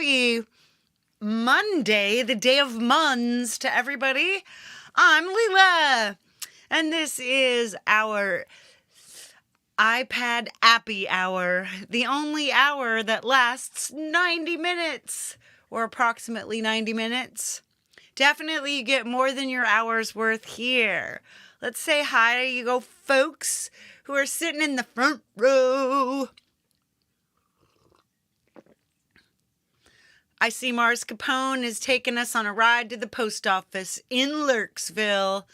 happy Monday, the day of Muns to everybody. I'm Leela, and this is our iPad APPy hour, the only hour that lasts 90 minutes, or approximately 90 minutes. Definitely you get more than your hour's worth here. Let's say hi to you folks who are sitting in the front row. I see Mars Capone is taking us on a ride to the post office in Lurksville.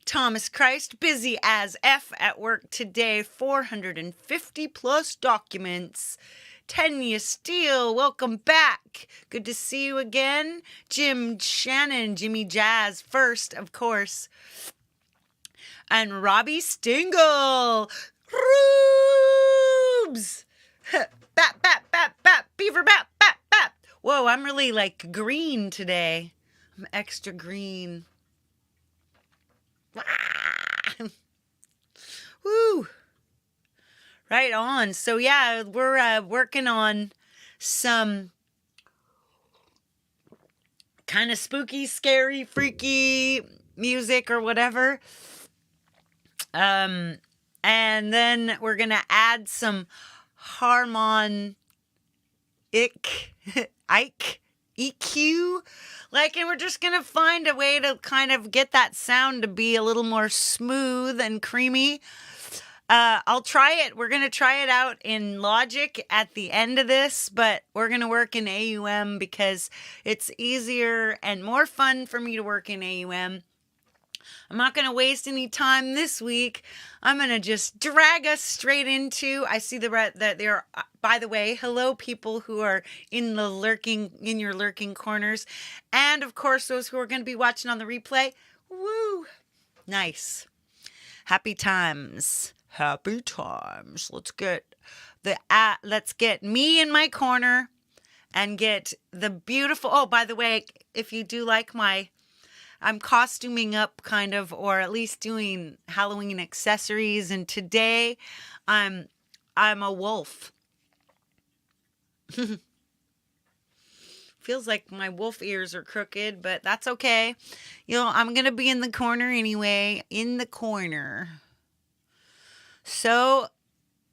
Thomas Christ, busy as F at work today, 450 plus documents. Tanya Steele, welcome back. Good to see you again. Jim Shannon, Jimmy Jazz first, of course. And Robbie Stingle. Rubes! Bap, bap, bap, bap, beaver, bap, bap, bap. Whoa, I'm really like green today. I'm extra green. Woo! Right on. So yeah, we're working on some kind of spooky, scary, freaky music or whatever. And then we're gonna add some HarmonIQ, EQ, and we're just gonna find a way to kind of get that sound to be a little more smooth and creamy. I'll try it. We're gonna try it out in Logic at the end of this, but we're gonna work in AUM because it's easier and more fun for me to work in AUM. I'm not going to waste any time this week. I'm going to just drag us straight into, I see that there are, by the way, hello people who are in your lurking corners. And of course, those who are going to be watching on the replay. Woo! Nice. Happy times. Happy times. Let's get me in my corner and get the beautiful, oh, by the way, if you do like I'm costuming up kind of, or at least doing Halloween accessories. And today I'm a wolf. Feels like my wolf ears are crooked, but that's okay. I'm going to be in the corner anyway, in the corner. So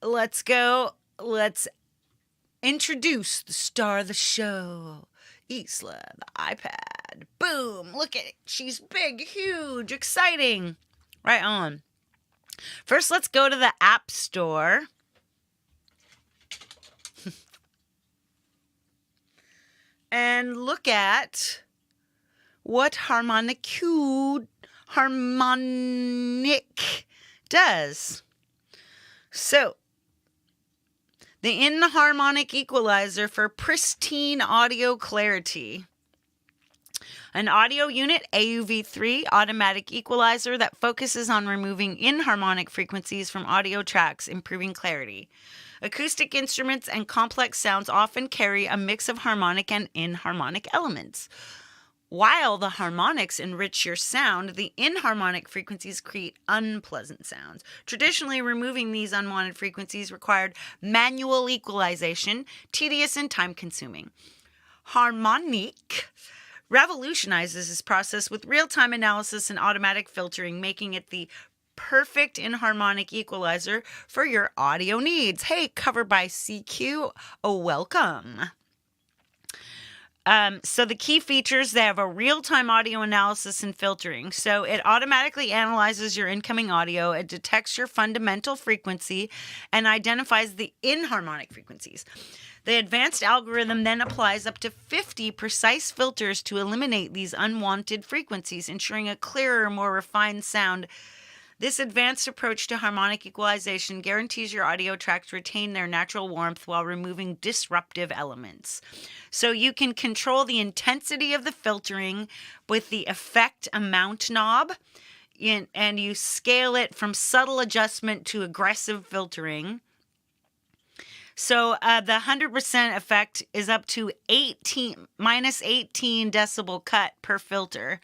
let's go. Let's introduce the star of the show. Isla, the iPad. Boom. Look at it. She's big, huge, exciting. Right on. First, let's go to the App Store. And look at what HarmonIQ does. So, the inharmonic equalizer for pristine audio clarity. An audio unit, AUV3 automatic equalizer that focuses on removing inharmonic frequencies from audio tracks, improving clarity. Acoustic instruments and complex sounds often carry a mix of harmonic and inharmonic elements. While the harmonics enrich your sound, the inharmonic frequencies create unpleasant sounds. Traditionally, removing these unwanted frequencies required manual equalization, tedious and time-consuming. HarmonIQ revolutionizes this process with real-time analysis and automatic filtering, making it the perfect inharmonic equalizer for your audio needs. Hey, covered by CQ, welcome. So the key features, they have a real-time audio analysis and filtering. So it automatically analyzes your incoming audio, it detects your fundamental frequency, and identifies the inharmonic frequencies. The advanced algorithm then applies up to 50 precise filters to eliminate these unwanted frequencies, ensuring a clearer, more refined sound. This advanced approach to harmonic equalization guarantees your audio tracks retain their natural warmth while removing disruptive elements. So you can control the intensity of the filtering with the effect amount knob, and you scale it from subtle adjustment to aggressive filtering. So the 100% effect is up to minus 18 decibel cut per filter.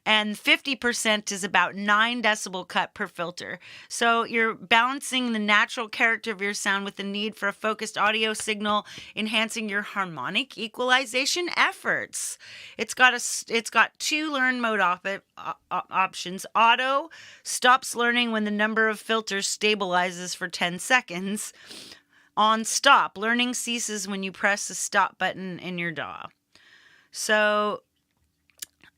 and 50% is about 9 decibel cut per filter. So you're balancing the natural character of your sound with the need for a focused audio signal, enhancing your harmonic equalization efforts. It's got 2 learn mode options. Auto stops learning when the number of filters stabilizes for 10 seconds. On stop, learning ceases when you press the stop button in your DAW. So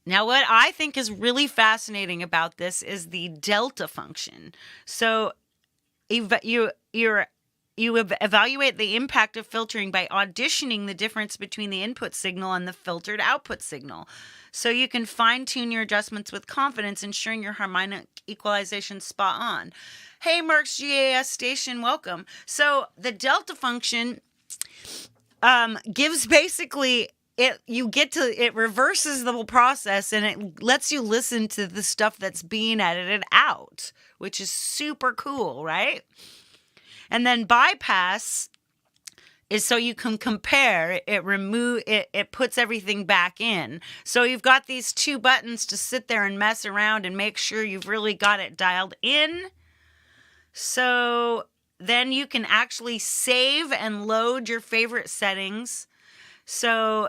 now what I think is really fascinating about this is the delta function. So you evaluate the impact of filtering by auditioning the difference between the input signal and the filtered output signal. So you can fine-tune your adjustments with confidence, ensuring your harmonic equalization spot on. Hey, Merck's GAS station, welcome. So the delta function gives basically it reverses the whole process, and it lets you listen to the stuff that's being edited out, which is super cool, right? And then bypass is so you can compare. It puts everything back in. So you've got these 2 buttons to sit there and mess around and make sure you've really got it dialed in. So then you can actually save and load your favorite settings. So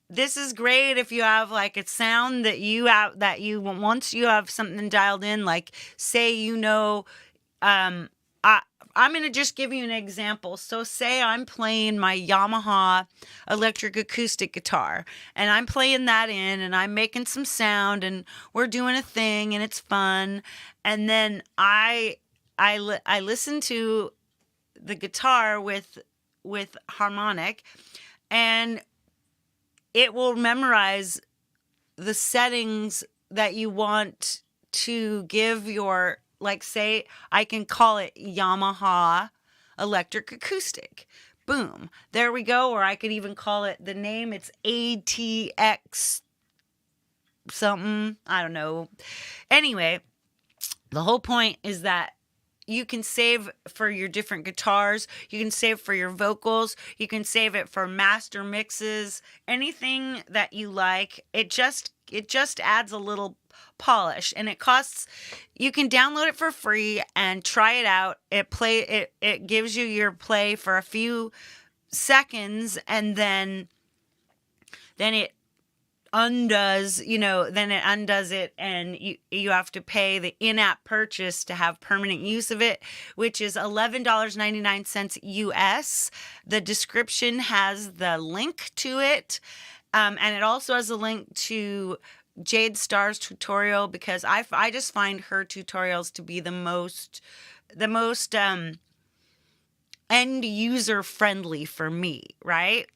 this is great if you have like a sound that once you have something dialed in, like say I'm going to just give you an example. So say I'm playing my Yamaha electric acoustic guitar, and I'm playing that in, and I'm making some sound, and we're doing a thing, and it's fun. And then I listen to the guitar with harmonic, and it will memorize the settings that you want to give your, like say I can call it Yamaha electric acoustic. Boom. There we go. Or I could even call it the name. It's ATX something. I don't know. Anyway, the whole point is that you can save for your different guitars. You can save for your vocals. You can save it for master mixes. Anything that you like. It just adds a little polish, and it costs. You can download it for free and try it out. It gives you your play for a few seconds, and then it undoes, then it undoes it, and you have to pay the in-app purchase to have permanent use of it, which is $11.99 US. The description has the link to it, and it also has a link to Jade Starr's tutorial, because I just find her tutorials to be the most end user friendly for me, right?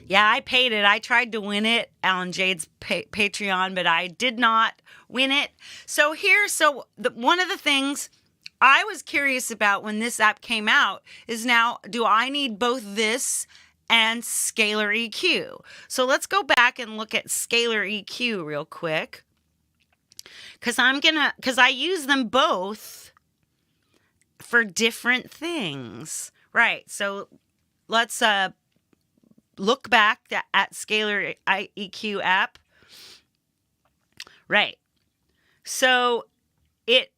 Yeah, I paid it. I tried to win it on Jade's Patreon, but I did not win it. So one of the things I was curious about when this app came out is, now, do I need both this and Scalar EQ? So let's go back and look at Scalar EQ real quick, because I use them both for different things. Right. So let's look back at Scalar EQ app. Right. So it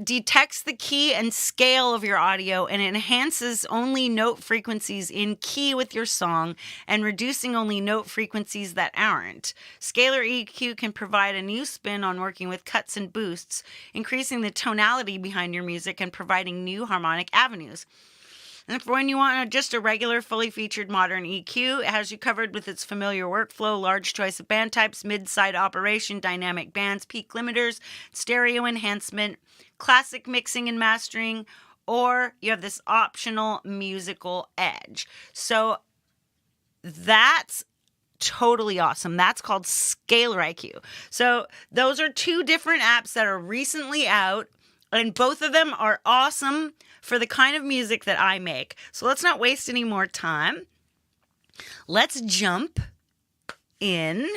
detects the key and scale of your audio, and it enhances only note frequencies in key with your song and reducing only note frequencies that aren't. Scalar EQ can provide a new spin on working with cuts and boosts, increasing the tonality behind your music and providing new harmonic avenues. And for when you want just a regular, fully featured modern EQ, it has you covered with its familiar workflow, large choice of band types, mid-side operation, dynamic bands, peak limiters, stereo enhancement, classic mixing and mastering, or you have this optional musical edge. So that's totally awesome. That's called Scalar IQ. So those are 2 different apps that are recently out, and both of them are awesome for the kind of music that I make. So let's not waste any more time. Let's jump in.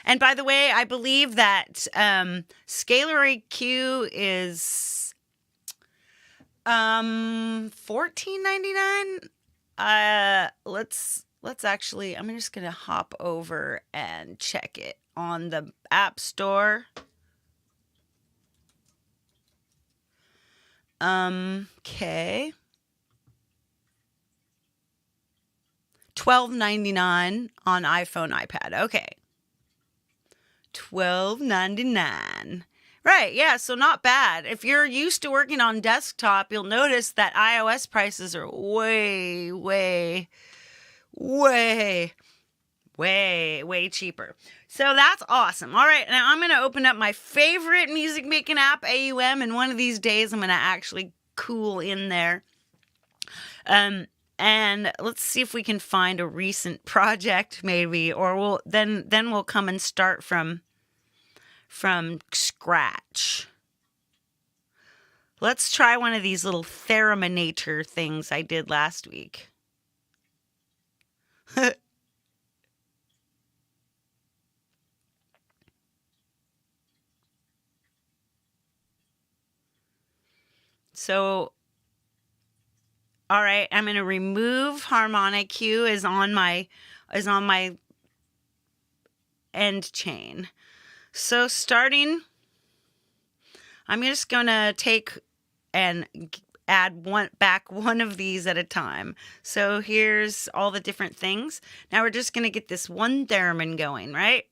And by the way, I believe that Scalar EQ is $14.99. let's actually, I'm just going to hop over and check it on the App Store. Okay. $12.99 on iPhone, iPad. Okay. $12.99. Right, yeah, so not bad. If you're used to working on desktop, you'll notice that iOS prices are way cheaper. So that's awesome. All right, now I'm going to open up my favorite music making app, AUM, and one of these days I'm going to actually cool in there. And let's see if we can find a recent project maybe, or we'll come and start from scratch. Let's try one of these little thereminator things I did last week. So, all right, I'm going to remove HarmonIQ is on my end chain. So starting, I'm just going to take and add one of these at a time. So here's all the different things. Now we're just going to get this one theremin going, right?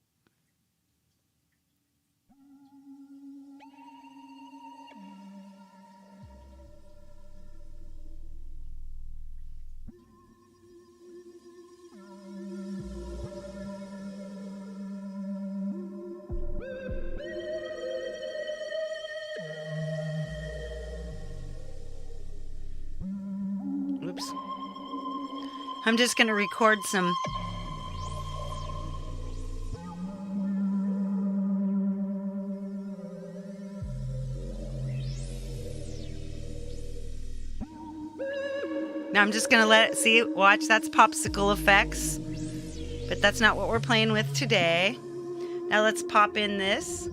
Oops. I'm just going to record some. Now I'm just going to watch, that's popsicle effects. But that's not what we're playing with today. Now let's pop in this.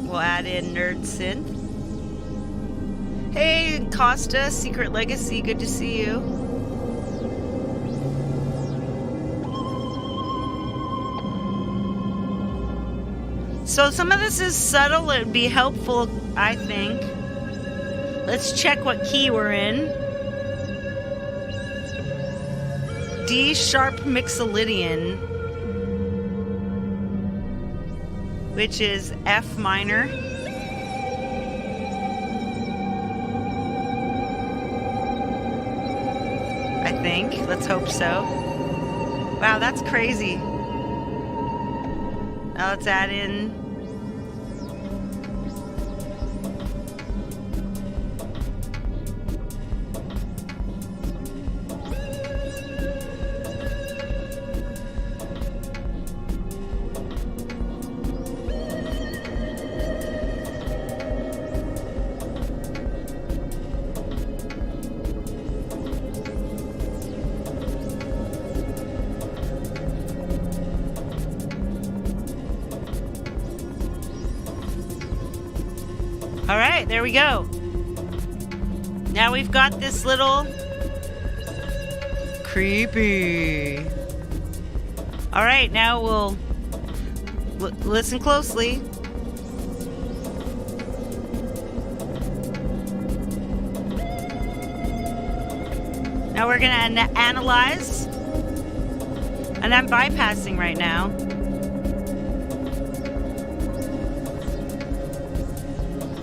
We'll add in Nerd Synth. Hey, Costa, Secret Legacy, good to see you. So some of this is subtle. It would be helpful, I think. Let's check what key we're in. D sharp mixolydian, which is F minor. I think. Let's hope so. Wow, that's crazy. Now let's add in. All right, there we go. Now we've got this little creepy. All right, now we'll listen closely. Now we're going to analyze. And I'm bypassing right now.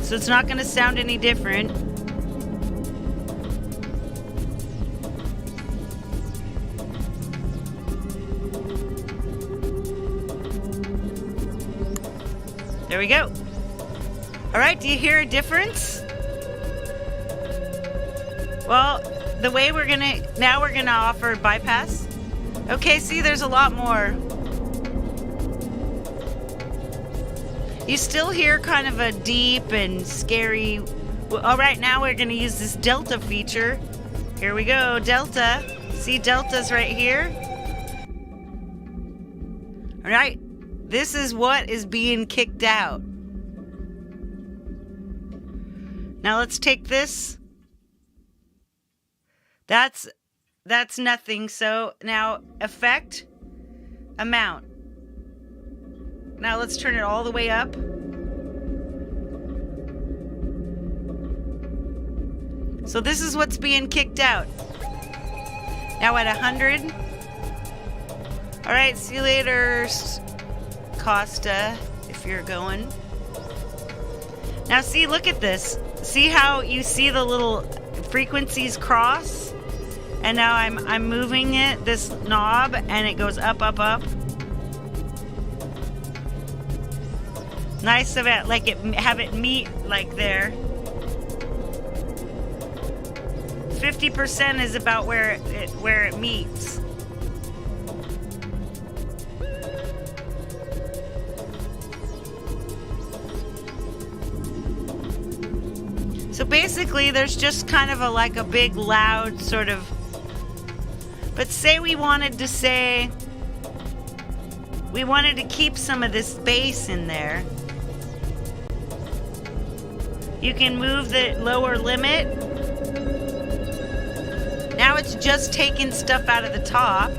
So it's not going to sound any different. There we go. All right, do you hear a difference? Well, the way we're going to offer bypass. Okay, see, there's a lot more. You still hear kind of a deep and scary. All right, now we're going to use this delta feature. Here we go, delta. See, delta's right here. All right, this is what is being kicked out. Now let's take this. That's nothing. So now effect, amount. Now let's turn it all the way up. So this is what's being kicked out. Now at 100. All right, see you later, Costa, if you're going. Now see, look at this. See how you see the little frequencies cross? And now I'm moving it, this knob, and it goes up, up, up. Nice of it, like have it meet like there. 50% is about where it meets. So basically, there's just kind of like a big, loud sort of. But say we wanted to keep some of this bass in there. You can move the lower limit. Now it's just taking stuff out of the top.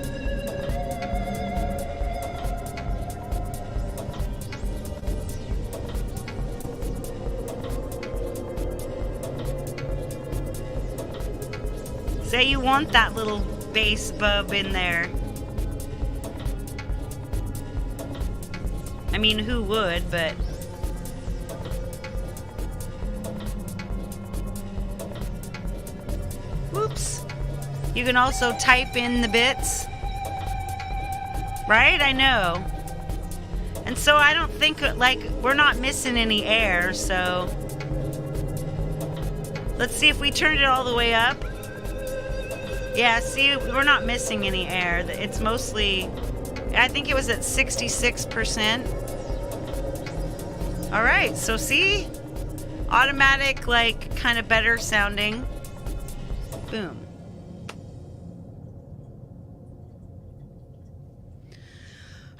Say you want that little bass bub in there. I mean, who would, but... Whoops. You can also type in the bits. Right? I know. And so I don't think, like, we're not missing any air, so... Let's see if we turned it all the way up. Yeah, see, we're not missing any air. It's mostly, I think it was at 66%. All right, so see? Automatic, like, kind of better sounding. Boom.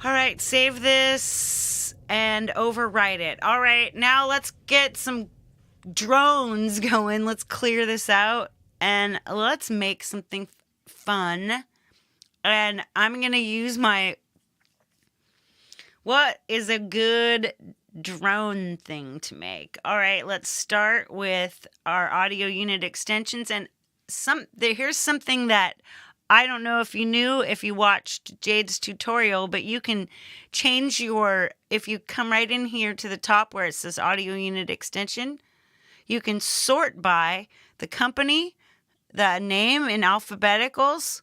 All right, save this and overwrite it. All right, now let's get some drones going. Let's clear this out. And let's make something fun. And I'm going to use what is a good drone thing to make? All right, let's start with our audio unit extensions. And here's something that I don't know if you knew if you watched Jade's tutorial, but you can change if you come right in here to the top where it says audio unit extension, you can sort by the company, the name in alphabeticals,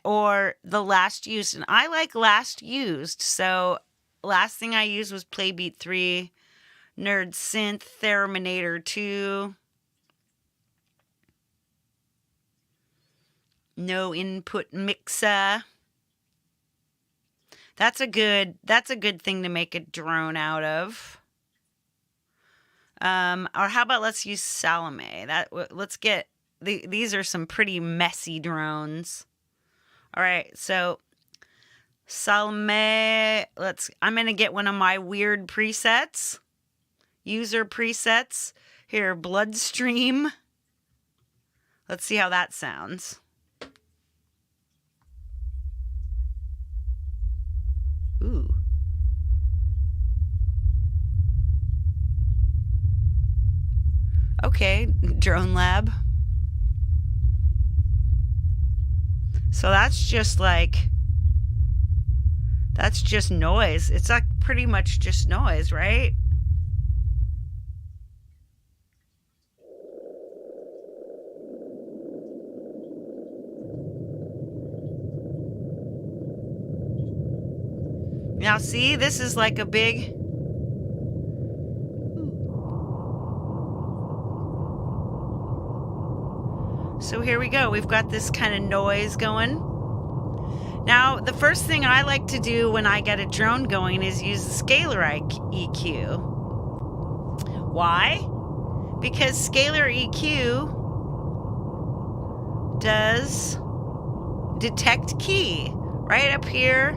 or the last used. And I like last used. So last thing I used was Playbeat 3, Nerd Synth, Theraminator 2. No input mixer. That's a good thing to make a drone out of. Or how about let's use Salome. Let's get these are some pretty messy drones. All right, so Salome, I'm going to get one of my weird presets. User presets. Here, Bloodstream. Let's see how that sounds. Ooh. Okay, Drone Lab. So that's just noise. It's like pretty much just noise, right? Now see, this is like a big... So here we go. We've got this kind of noise going. Now, the first thing I like to do when I get a drone going is use the scalar EQ. Why? Because scalar EQ does detect key right up here.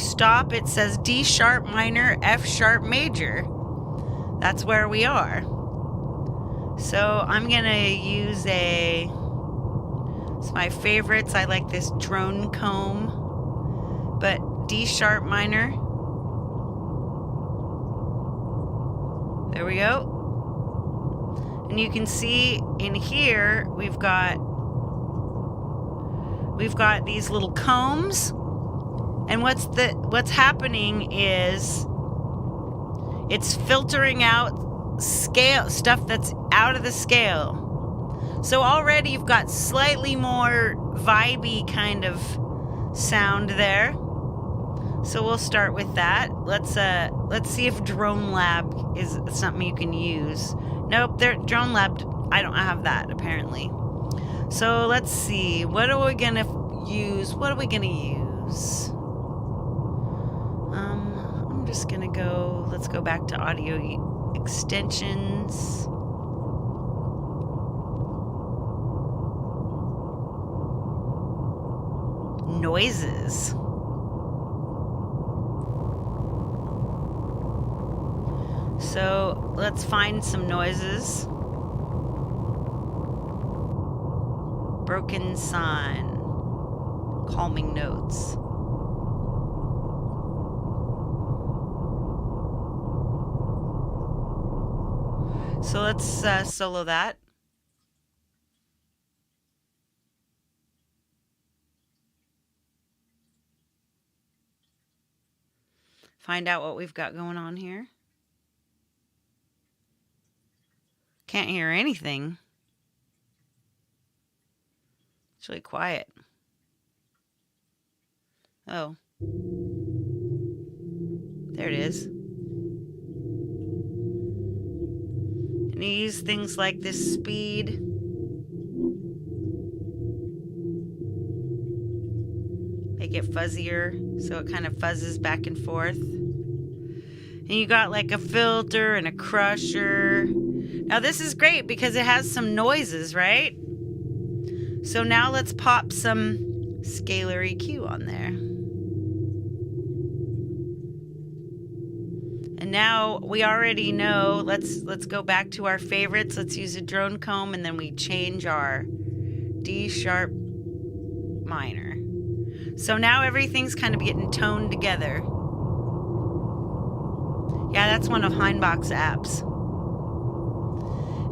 stop, it says D sharp minor, F sharp major. That's where we are. So I'm gonna use it's my favorites. I like this drone comb, but D sharp minor. There we go. And you can see in here we've got these little combs, and what's happening is it's filtering out stuff that's out of the scale. So already you've got slightly more vibey kind of sound there. So we'll start with that. Let's see if Drone Lab is something you can use. Nope, Drone Lab, I don't have that apparently. So let's see, what are we gonna use? I'm just gonna let's go back to audio extensions. Noises. So let's find some noises. Broken sign. Calming notes. So let's solo that. Find out what we've got going on here. Can't hear anything. It's really quiet. Oh. There it is. And you use things like this speed. Make it fuzzier so it kind of fuzzes back and forth. And you got like a filter and a crusher. Now this is great because it has some noises, right? So now let's pop some scalar EQ on there. And now we already know, let's go back to our favorites. Let's use a drone comb, and then we change our D sharp minor. So now everything's kind of getting toned together. Yeah, that's one of Heinbach's apps.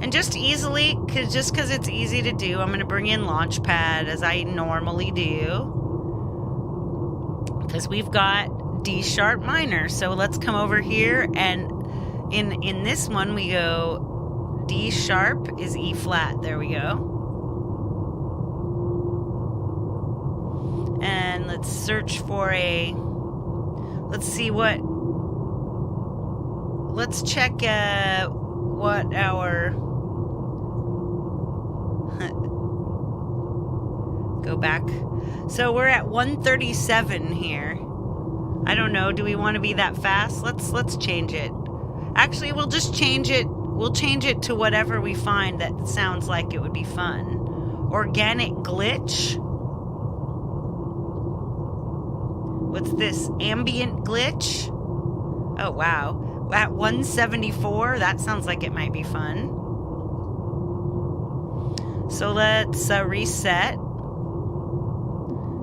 And just easily, just because it's easy to do, I'm going to bring in Launchpad as I normally do. Because we've got D sharp minor. So let's come over here, and in this one we go D sharp is E flat. There we go. And let's search for let's check what our go back. So we're at 137 here. I don't know, do we want to be that fast? Let's change it. Actually, we'll just change it. We'll change it to whatever we find that sounds like it would be fun. Organic glitch. What's this? Ambient glitch? Oh, wow. At 174, that sounds like it might be fun. So let's reset.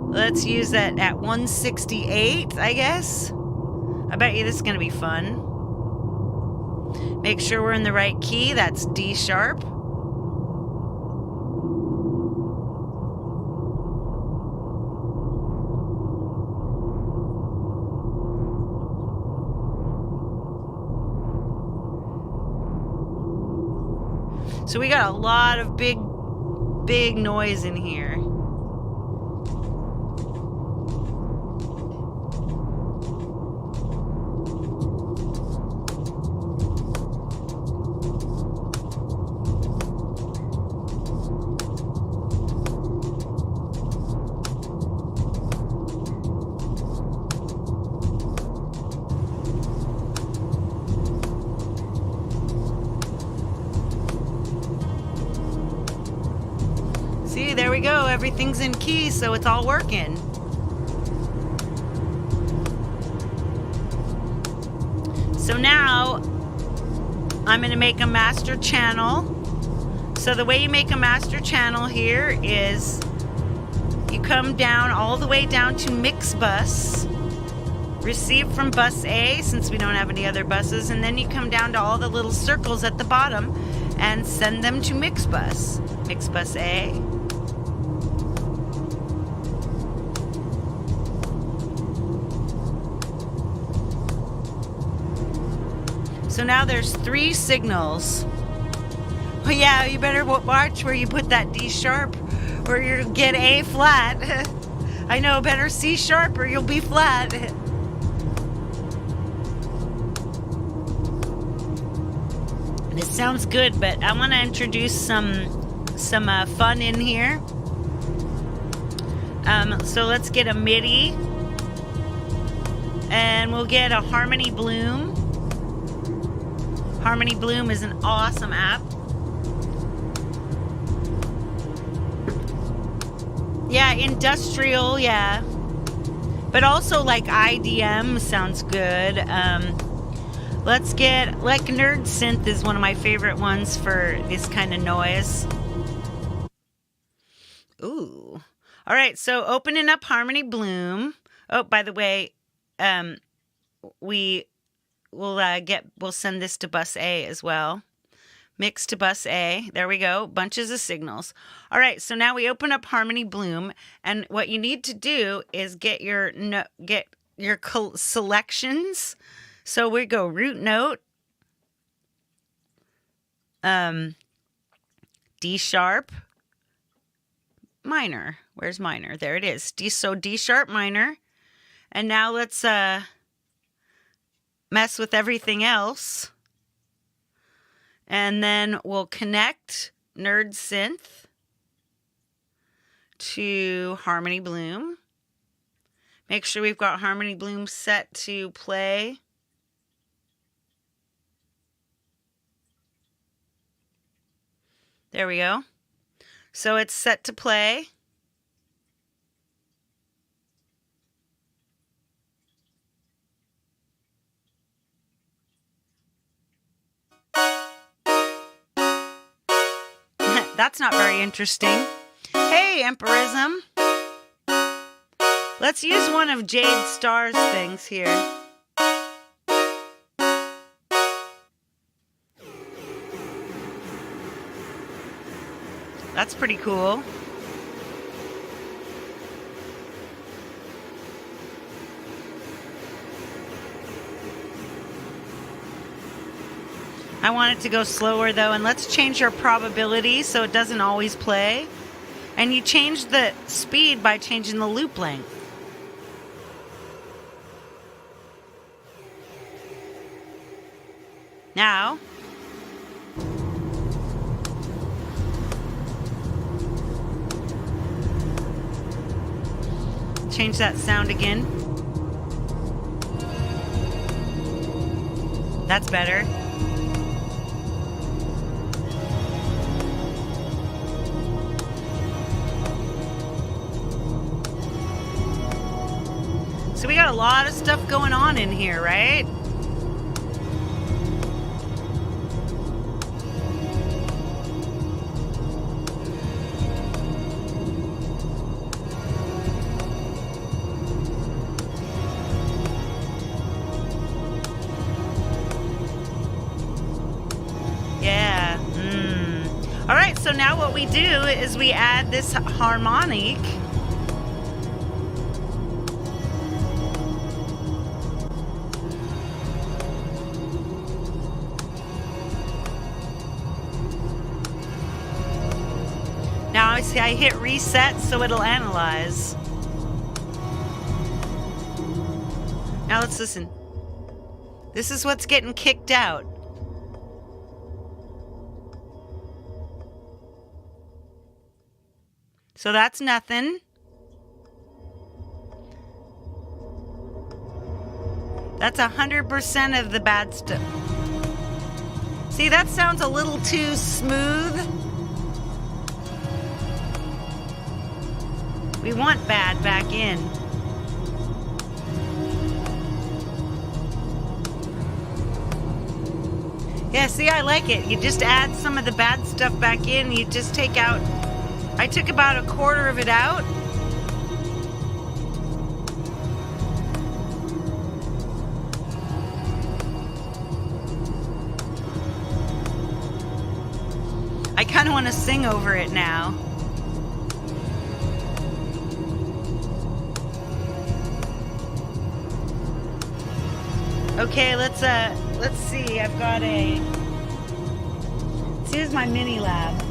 Let's use that at 168, I guess. I bet you this is going to be fun. Make sure we're in the right key. That's D sharp. So we got a lot of big noise in here. See, there we go. Everything's in key, so it's all working. So now I'm going to make a master channel. So the way you make a master channel here is you come down all the way down to mix bus, receive from bus A since we don't have any other buses, and then you come down to all the little circles at the bottom and send them to mix bus. Mix bus A. So now there's 3 signals. Oh yeah, you better watch where you put that D sharp or you'll get A flat. I know, better C sharp or you'll be flat. This sounds good, but I want to introduce some fun in here. So let's get a MIDI, and we'll get a Harmony Bloom. Harmony Bloom is an awesome app. Yeah, industrial, yeah. But also like IDM sounds good. Let's get, like Nerd Synth is one of my favorite ones for this kind of noise. Ooh. All right, so opening up Harmony Bloom. Oh, by the way, we'll send this to bus A as well. Mix to bus A. There we go. Bunches of signals. All right, so now we open up Harmony Bloom, and what you need to do is get your selections. So we go root note, D sharp, minor. Where's minor? There it is. So D sharp minor, and now let's mess with everything else. And then we'll connect Nerd Synth to Harmony Bloom. Make sure we've got Harmony Bloom set to play. There we go. So it's set to play. That's not very interesting. Hey, Empirism. Let's use one of Jade Star's things here. That's pretty cool. I want it to go slower though, and let's change our probability so it doesn't always play. And you change the speed by changing the loop length. Now, change that sound again. That's better. So we got a lot of stuff going on in here, right? Yeah. All right, so now what we do is we add this harmonic. Now I hit reset so it'll analyze. Now let's listen. This is what's getting kicked out. So that's nothing. That's 100% of the bad stuff. See, that sounds a little too smooth. We want bad back in. Yeah, see, I like it. You just add some of the bad stuff back in. You just take out, I took about a quarter of it out. I kind of want to sing over it now. Okay, let's see. I've got a. Here's my mini lab.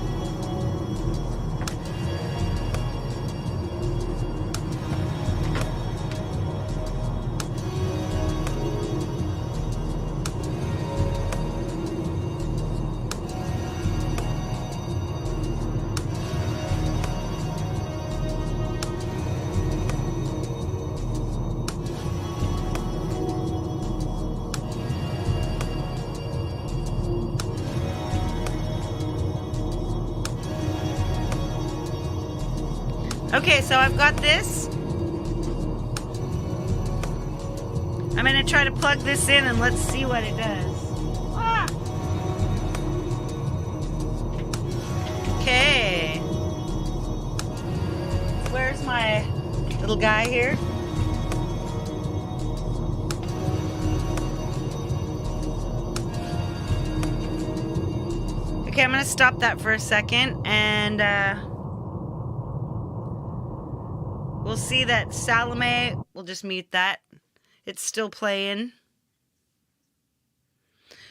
Okay, so I've got this. I'm going to try to plug this in and let's see what it does. Ah! Okay. Where's my little guy here? Okay, I'm going to stop that for a second and we'll see that Salome, we'll just mute that. It's still playing.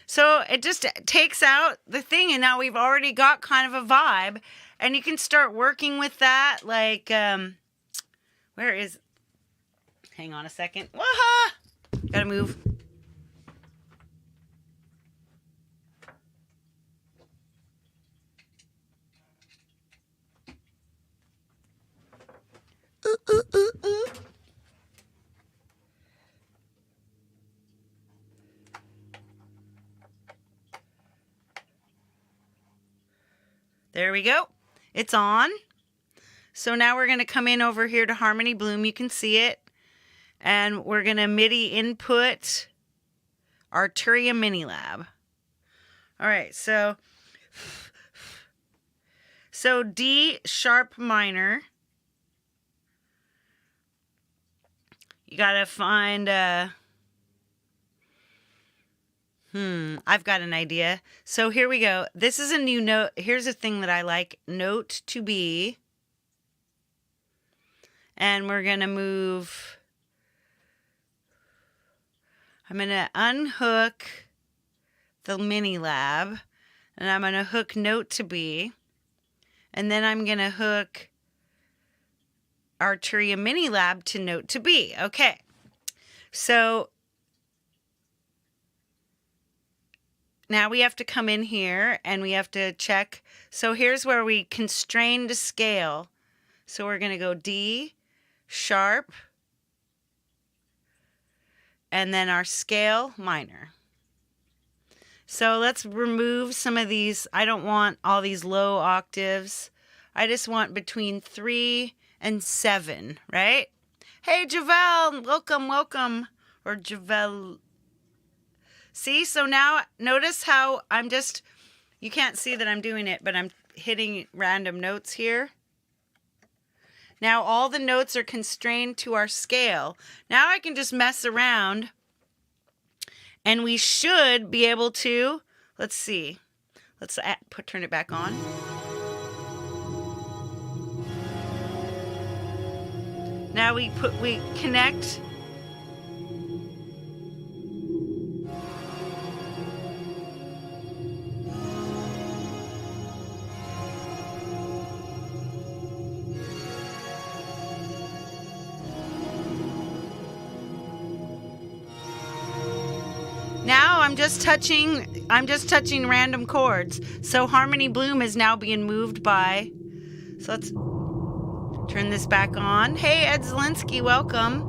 So it just takes out the thing, and now we've already got kind of a vibe. And you can start working with that. Like, where is... Hang on a second. Waha! Gotta move. Ooh. There we go. It's on. So now we're going to come in over here to Harmony Bloom. You can see it. And we're going to MIDI input Arturia Mini Lab. All right, so D sharp minor. You gotta find I've got an idea. So here we go. This is a new note. Here's a thing that I like. Note to B. And we're gonna move. I'm gonna unhook the mini lab. And I'm gonna hook note to B. And then I'm gonna hook Arturia Mini Lab to note to B. Okay. So now we have to come in here and we have to check. So here's where we constrain to scale. So we're going to go D, sharp, and then our scale minor. So let's remove some of these. I don't want all these low octaves. I just want between 3 and 7, right? Hey, Javel, welcome. Or Javel. See, so now notice how I'm just, you can't see that I'm doing it, but I'm hitting random notes here. Now all the notes are constrained to our scale. Now I can just mess around and we should be able to, let's see. Let's turn it back on. Now we connect. Now I'm just touching random chords. So Harmony Bloom is now being moved by, so let's turn this back on. Hey, Ed Zelinsky, welcome.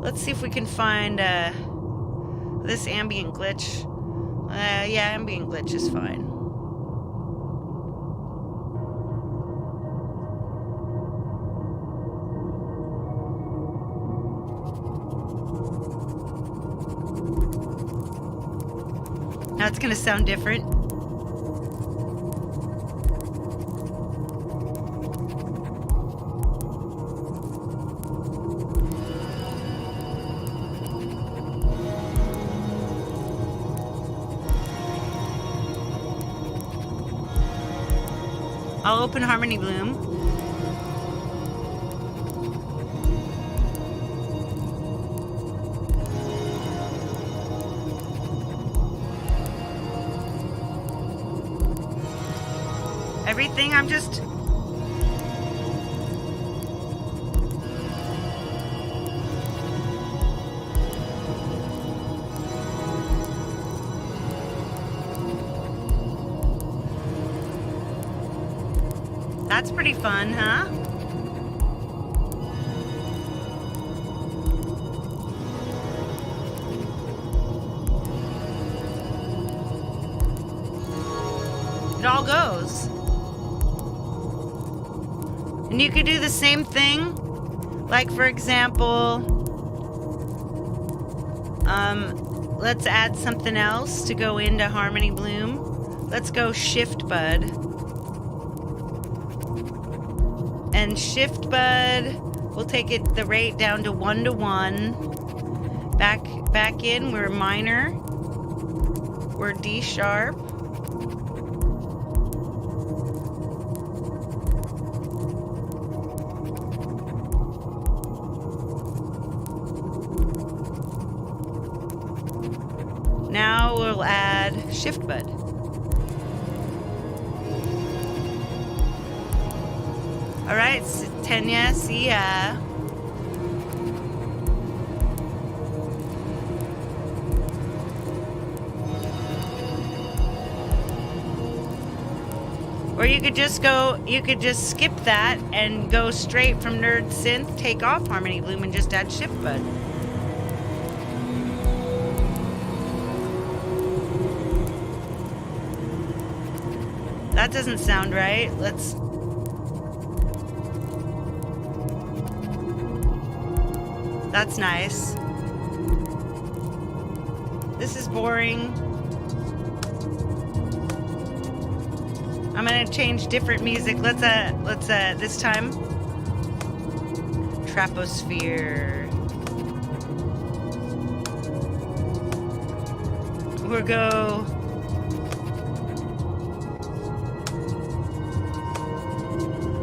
Let's see if we can find this ambient glitch. Yeah, ambient glitch is fine. Now it's going to sound different. I'll open Harmony Bloom. Everything, I'm just... That's pretty fun, huh? It all goes. And you could do the same thing. Like, for example, let's add something else to go into Harmony Bloom. Let's go Shift Bud. And Shift Bud, we'll take the rate down to 1 to 1. Back in, we're minor. We're D sharp. Now we'll add Shift Bud. All right, Tanya, see ya. Or you could just skip that and go straight from Nerd Synth, take off Harmony Bloom, and just add Shift Bud. That doesn't sound right. That's nice. This is boring. I'm gonna change different music. Let's this time Traposphere. We'll go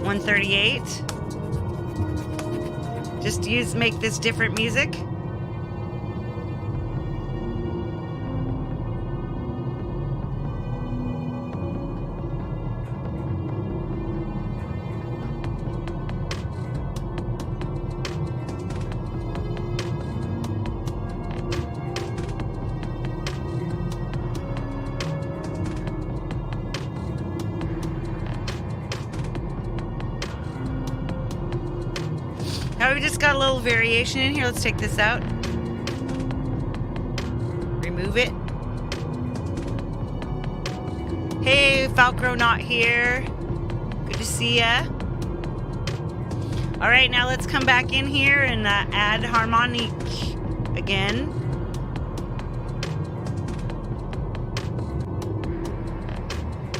$138. Just make this different music. Now we just got a little variation in here. Let's take this out. Remove it. Hey, Falcro not here. Good to see ya. All right, now let's come back in here and add HarmonIQ again.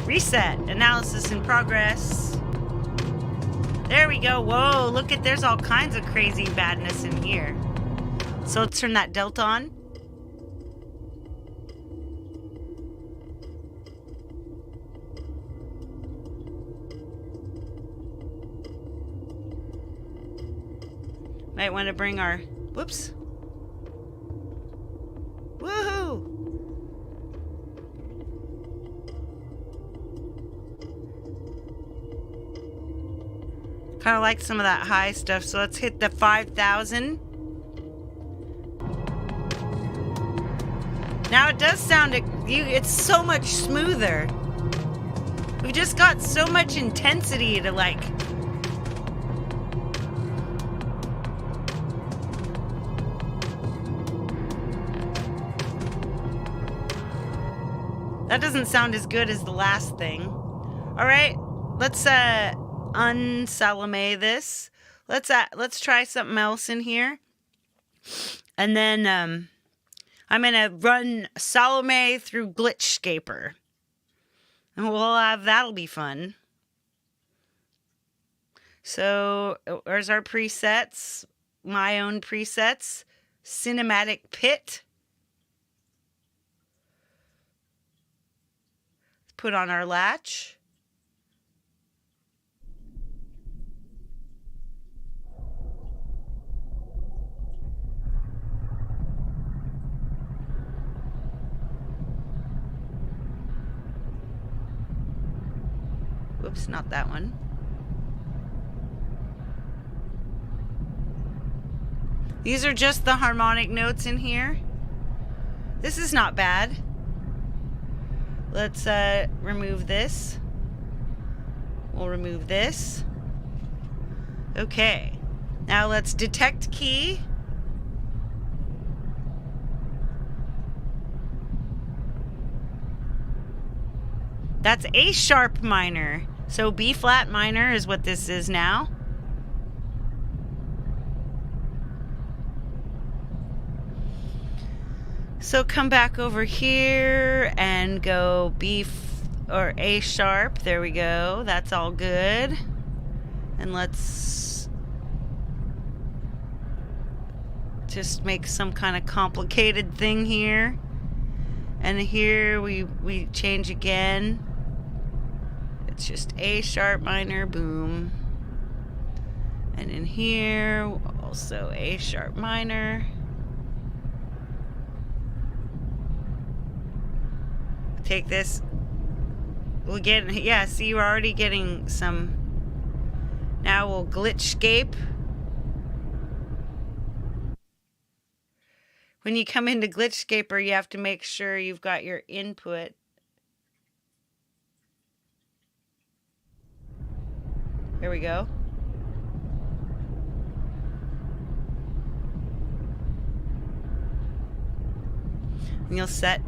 Reset. Analysis in progress. There we go. Whoa, look at, there's all kinds of crazy badness in here. So let's turn that delta on. Might want to bring our, whoops. Woohoo! Kind of like some of that high stuff, so let's hit the 5,000. Now it does sound, it's so much smoother. We've just got so much intensity to like. That doesn't sound as good as the last thing. All right, let's unsalame this. Let's try something else in here. And then I'm I'm going to run Salome through Glitchscaper. And that'll be fun. So, there's our presets. My own presets. Cinematic Pit. Let's put on our latch. Whoops, not that one. These are just the harmonic notes in here. This is not bad. Let's remove this. We'll remove this. Okay. Now let's detect key. That's A sharp minor. So B flat minor is what this is now. So come back over here and go or A sharp. There we go. That's all good. And let's just make some kind of complicated thing here. And here we change again. It's just A sharp minor, boom. And in here, also A sharp minor. Take this. We'll get, yeah, see, you're already getting some. Now we'll glitchscape. When you come into Glitchscaper, you have to make sure you've got your input. Here we go. And you'll set.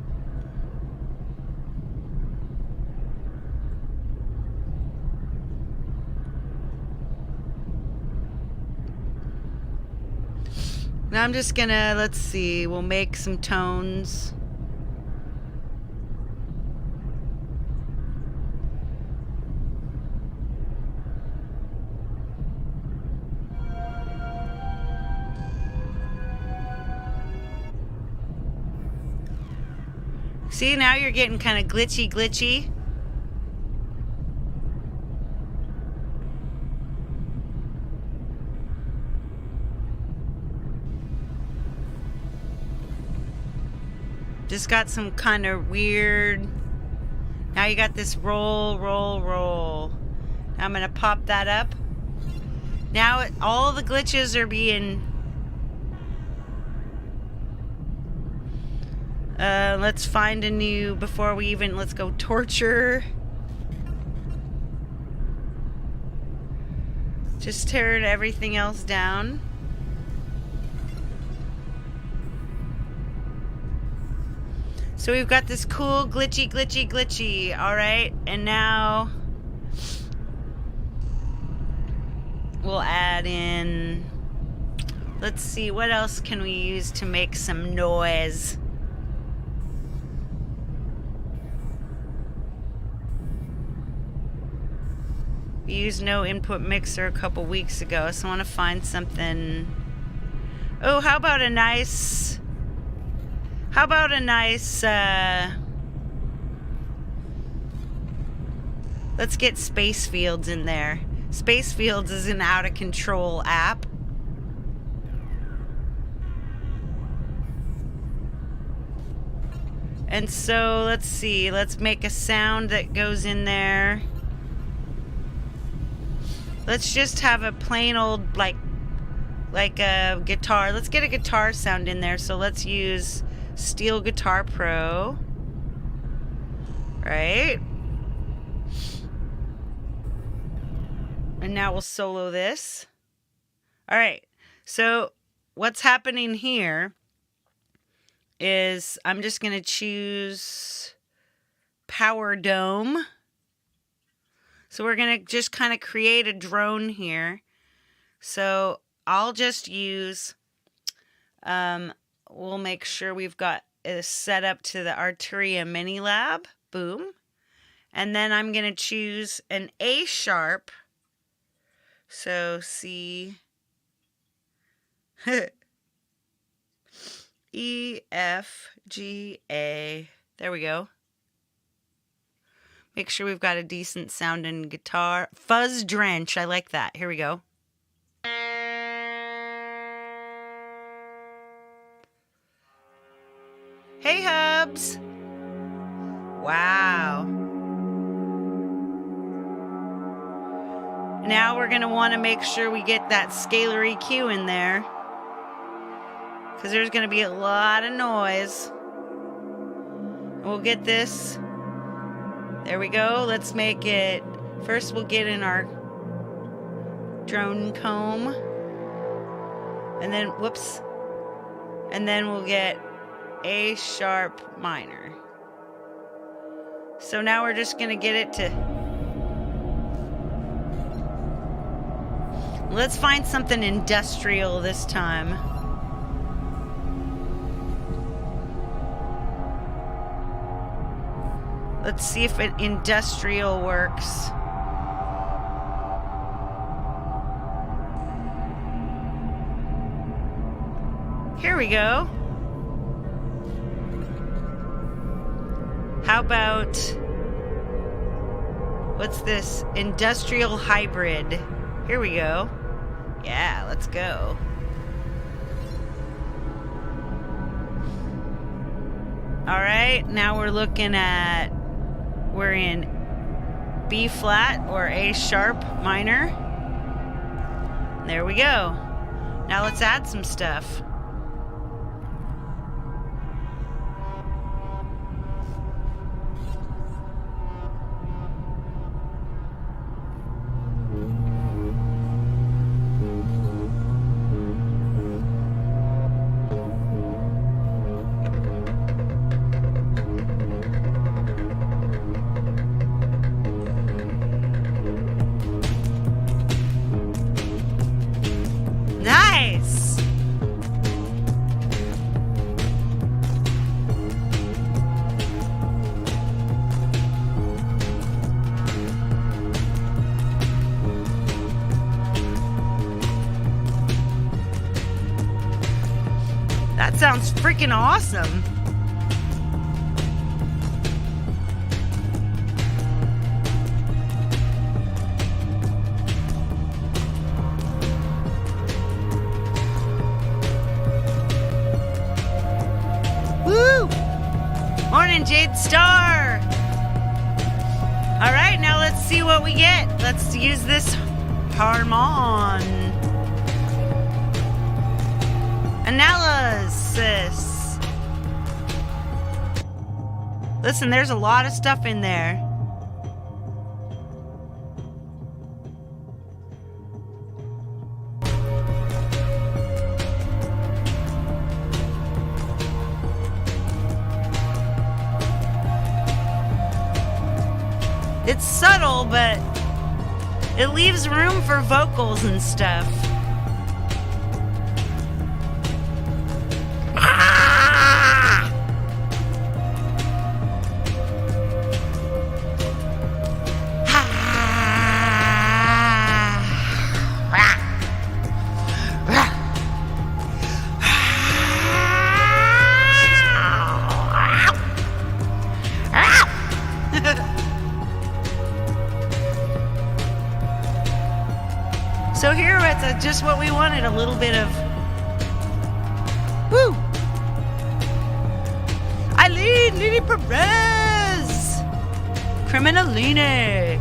Now I'm just gonna, let's see, we'll make some tones. See, now you're getting kind of glitchy. Just got some kind of weird. Now you got this roll. Now I'm gonna pop that up. Now all the glitches are being. Let's find a new, before we even, let's go torture. Just tearing everything else down. So we've got this cool glitchy. All right, and now we'll add in, let's see, what else can we use to make some noise? We used no input mixer a couple weeks ago, so I want to find something. Oh, how about a nice, let's get Space Fields in there. Space Fields is an out of control app. And so let's see, let's make a sound that goes in there. Let's just have a plain old, like a guitar. Let's get a guitar sound in there. So let's use Steel Guitar Pro. Right? And now we'll solo this. All right. So what's happening here is I'm just going to choose Power Dome. So we're going to just kind of create a drone here. So I'll just use, we'll make sure we've got is set up to the Arturia Mini Lab. Boom. And then I'm going to choose an A sharp. So C, E, F, G, A. There we go. Make sure we've got a decent sounding guitar. Fuzz Drench. I like that. Here we go. Hey, Hubs. Wow. Now we're going to want to make sure we get that scalar EQ in there, because there's going to be a lot of noise. We'll get this. There we go. Let's make it. First we'll get in our drone comb. And then, whoops. And then we'll get A sharp minor. So now we're just going to get it to... Let's find something industrial this time. Let's see if it industrial works. Here we go. How about, what's this? Industrial hybrid. Here we go. Yeah, let's go. All right, now we're looking at, we're in B flat or A sharp minor. There we go. Now let's add some stuff. Nice! That sounds freaking awesome. Woo! Morning, Jade Star. All right, now let's see what we get. Let's use this Harmon analysis. Listen, there's a lot of stuff in there. It's subtle, but it leaves room for vocals and stuff. So here it's just what we wanted, a little bit of woo! Eileen Lily Perez! Criminaline!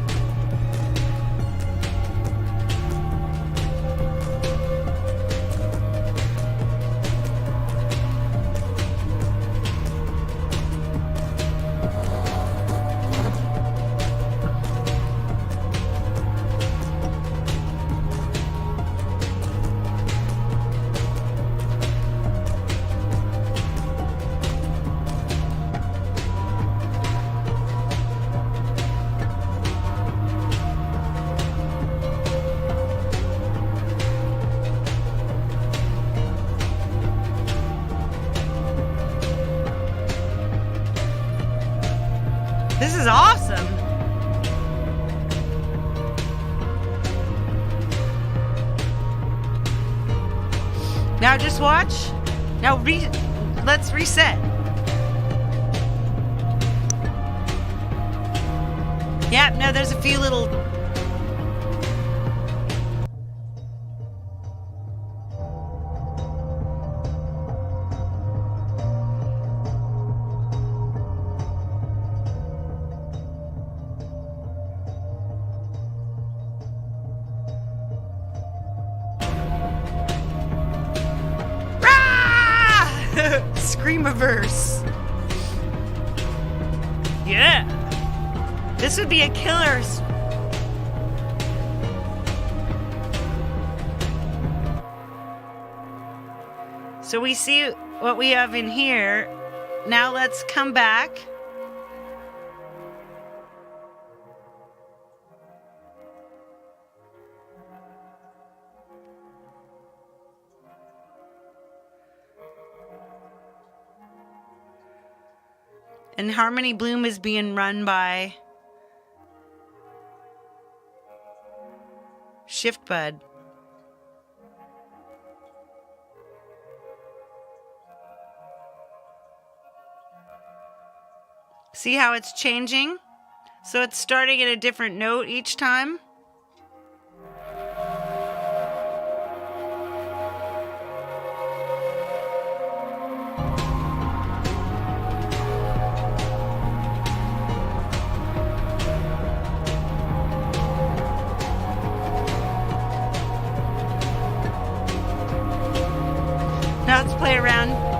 Now just watch. Now let's reset. Yep, no, there's a few little... Screamiverse. Yeah. This would be a killer. So we see what we have in here. Now let's come back. And Harmony Bloom is being run by ShiftBud. See how it's changing? So it's starting at a different note each time. Now let's play around.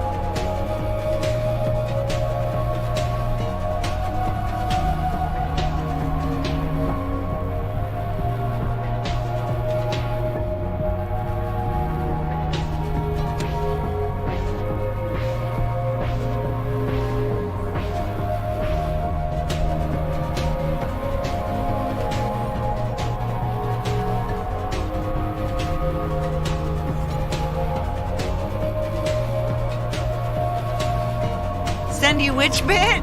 Send you which bit?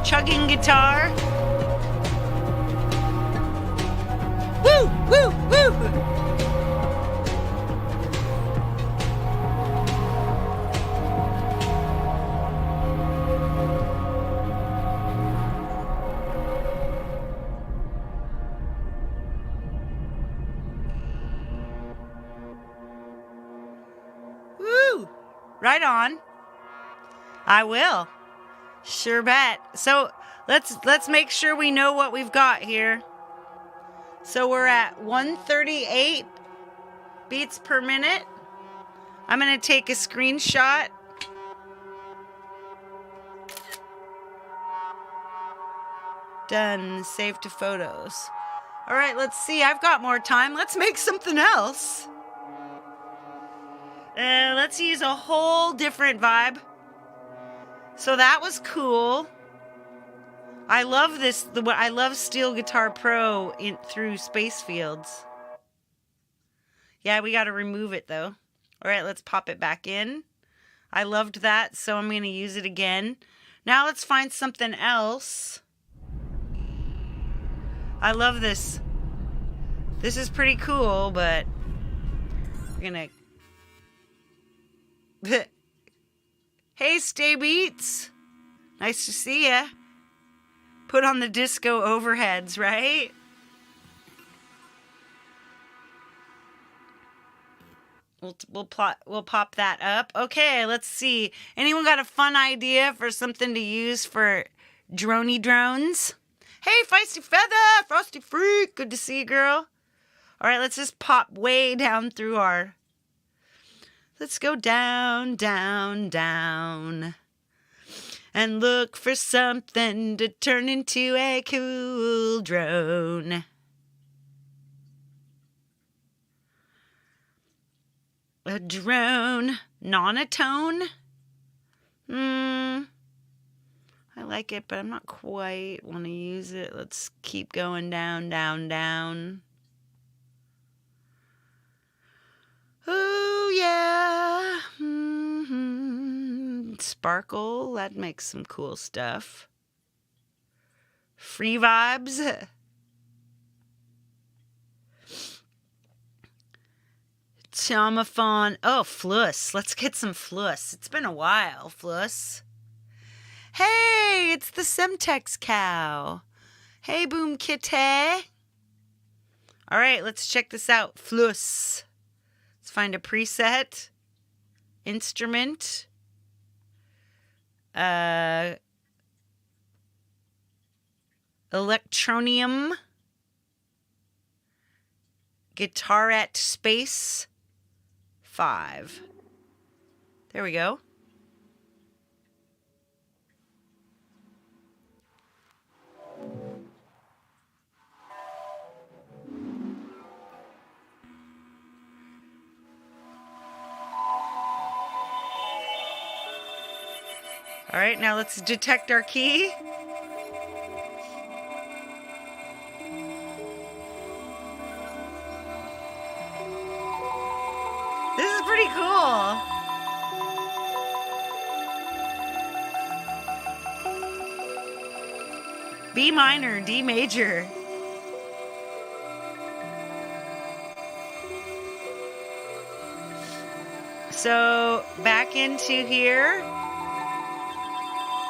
Chugging guitar? Woo, woo, woo! Woo! Right on. I will. Sure bet. So let's make sure we know what we've got here. So we're at 138 beats per minute. I'm going to take a screenshot. Done. Save to photos. All right, let's see. I've got more time. Let's make something else. Let's use a whole different vibe. So that was cool. I love this. I love Steel Guitar Pro through Space Fields. Yeah, we got to remove it though. All right, let's pop it back in. I loved that, so I'm going to use it again. Now let's find something else. I love this. This is pretty cool, but we're going to... Hey, Stay Beats. Nice to see ya. Put on the disco overheads, right? We'll pop that up. Okay, let's see. Anyone got a fun idea for something to use for droney drones? Hey, Feisty Feather, Frosty Freak. Good to see you, girl. All right, let's just pop way down through our... Let's go down, down, down. And look for something to turn into a cool drone. A drone. Nonotone? I like it, but I'm not quite want to use it. Let's keep going down, down, down. Oh, yeah. Sparkle. That makes some cool stuff. Free vibes. Tomophone. Oh, Fluss. Let's get some Fluss. It's been a while, Fluss. Hey, it's the Semtex cow. Hey, Boom Kitty. All right, let's check this out. Fluss. Let's find a preset. Instrument. Electronium. Guitarette space 5. There we go. All right, now let's detect our key. This is pretty cool. B minor, D major. So back into here.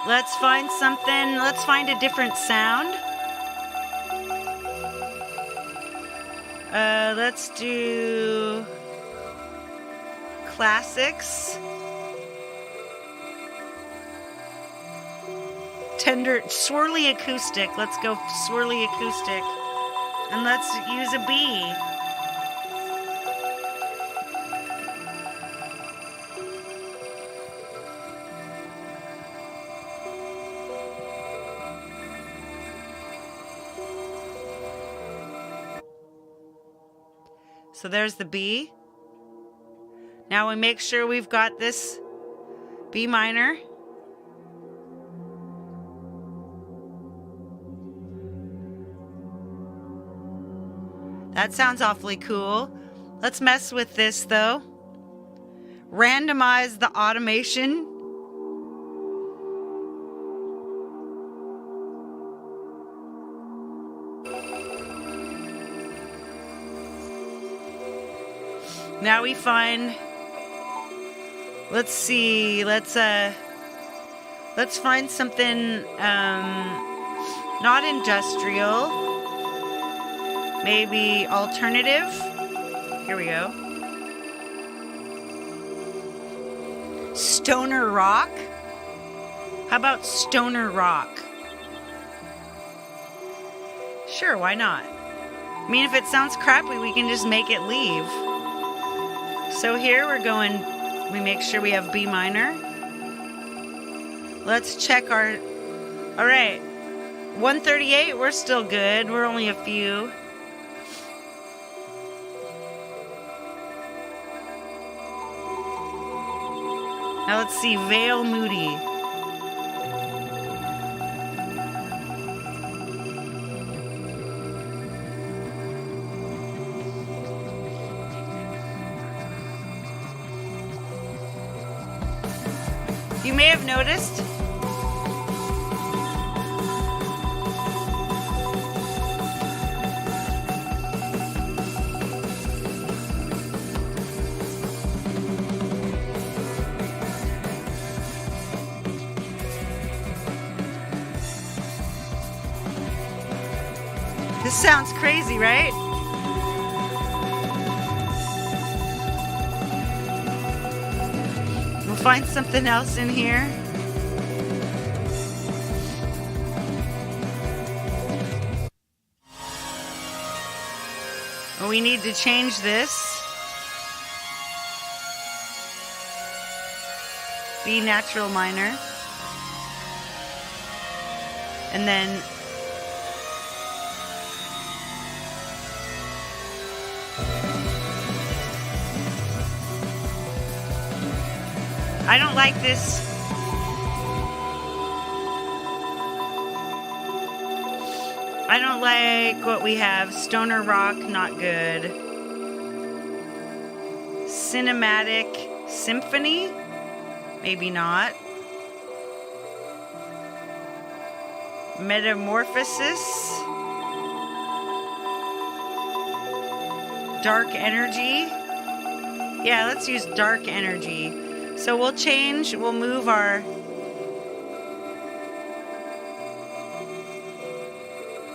Let's find something. Let's find a different sound. Let's do classics. Tender, swirly acoustic. Let's go swirly acoustic. And let's use a B. So there's the B. Now we make sure we've got this B minor. That sounds awfully cool. Let's mess with this though. Randomize the automation. Now we find, let's see, let's find something not industrial, maybe alternative. Here we go. Stoner rock. How about stoner rock? Sure, why not? I mean, if it sounds crappy, we can just make it leave. So here we're going, we make sure we have B minor. Let's check our, all right, 138, we're still good. We're only a few. Now let's see, Vale Moody. You may have noticed this sounds crazy, right? We'll find something else in here. We need to change this. B natural minor. And then I don't like this. I don't like what we have. Stoner rock, not good. Cinematic symphony, maybe not. Metamorphosis. Dark energy. Yeah, let's use dark energy. So we'll move our...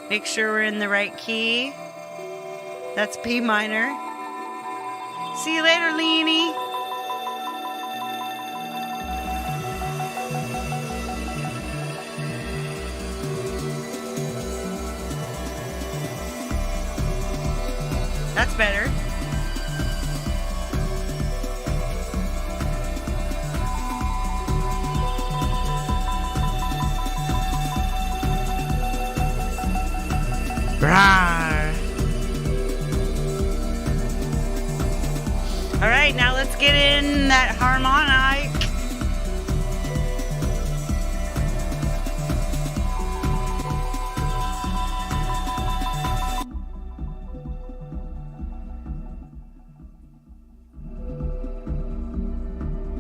Make sure we're in the right key. That's B minor. See you later, Leanie. That's better. Rawr. All right, now let's get in that harmonic.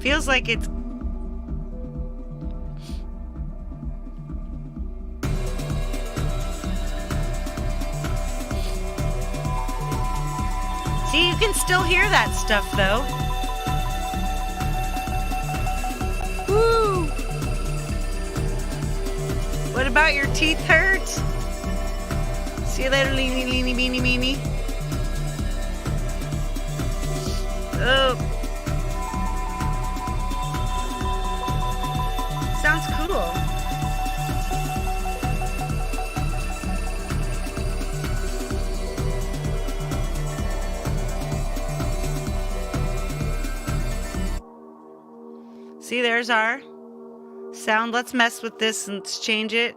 Feels like it's... See, you can still hear that stuff, though. Woo! What about your teeth hurt? See you later, leanie, leanie, beanie, beanie. Oh. Sounds cool. See, there's our sound. Let's mess with this and let's change it.